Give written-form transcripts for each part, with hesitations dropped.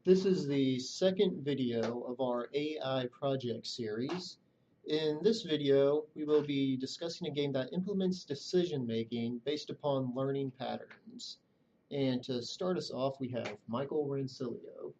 This is the second video of our AI project series. In this video, we will be discussing a game that implements decision making based upon learning patterns. And to start us off, we have Michael Rancilio.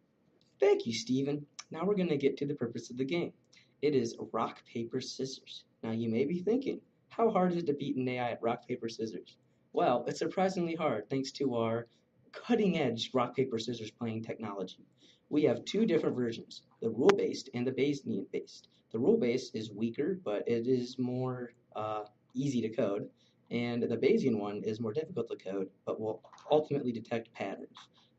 Thank you, Stephen. Now we're going to get to the purpose of the game. It is rock, paper, scissors. Now you may be thinking, how hard is it to beat an AI at rock, paper, scissors? Well, it's surprisingly hard thanks to our cutting-edge rock, paper, scissors playing technology. We have two different versions, the rule-based and the Bayesian-based. The rule-based is weaker, but it is more easy to code, and the Bayesian one is more difficult to code, but will ultimately detect patterns.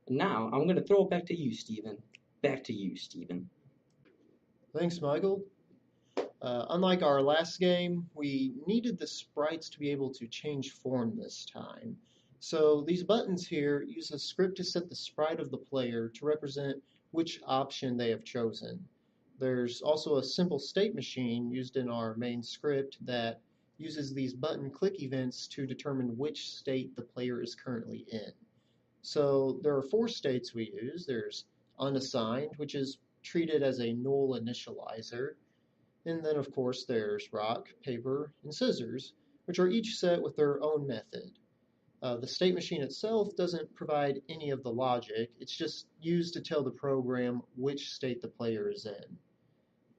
Now, I'm going to throw it back to you, Stephen. Back to you, Stephen. Thanks, Michael. Unlike our last game, we needed the sprites to be able to change form this time. So these buttons here use a script to set the sprite of the player to represent which option they have chosen. There's also a simple state machine used in our main script that uses these button click events to determine which state the player is currently in. So there are four states we use. There's unassigned, which is treated as a null initializer. And then, of course, there's rock, paper, and scissors, which are each set with their own method. The state machine itself doesn't provide any of the logic. It's just used to tell the program which state the player is in.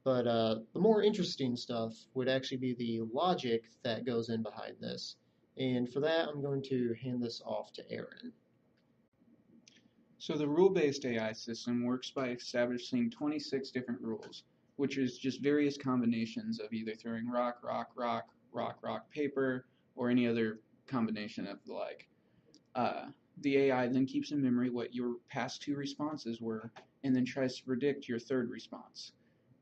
But the more interesting stuff would actually be the logic that goes in behind this. And for that, I'm going to hand this off to Aaron. So the rule-based AI system works by establishing 26 different rules, which is just various combinations of either throwing rock, rock, rock, rock, rock, paper, or any other combination of the like. The AI then keeps in memory what your past two responses were and then tries to predict your third response.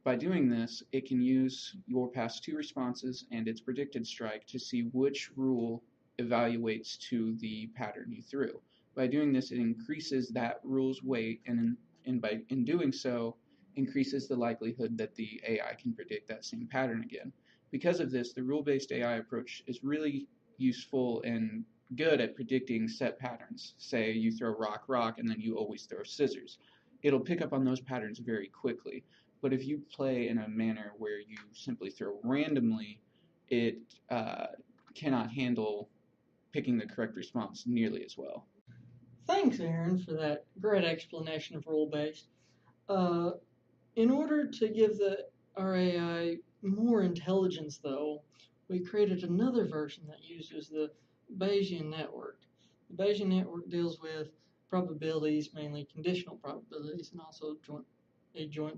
By doing this, it can use your past two responses and its predicted strike to see which rule evaluates to the pattern you threw. By doing this, it increases that rule's weight and in doing so, increases the likelihood that the AI can predict that same pattern again. Because of this, the rule-based AI approach is really useful and good at predicting set patterns. Say you throw rock, rock, and then you always throw scissors. It'll pick up on those patterns very quickly. But if you play in a manner where you simply throw randomly, it cannot handle picking the correct response nearly as well. Thanks, Aaron, for that great explanation of rule-based. In order to give our AI more intelligence, though, we created another version that uses the Bayesian network. The Bayesian network deals with probabilities, mainly conditional probabilities, and also a joint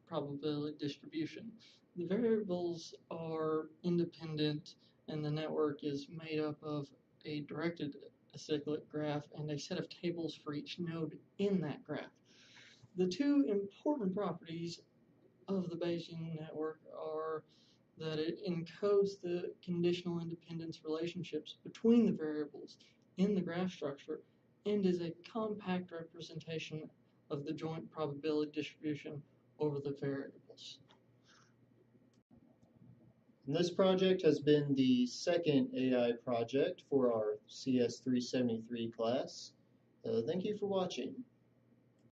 probability distribution. The variables are independent, and the network is made up of a directed acyclic graph and a set of tables for each node in that graph. The two important properties of the Bayesian network are that it encodes the conditional independence relationships between the variables in the graph structure and is a compact representation of the joint probability distribution over the variables. And this project has been the second AI project for our CS373 class. Thank you for watching.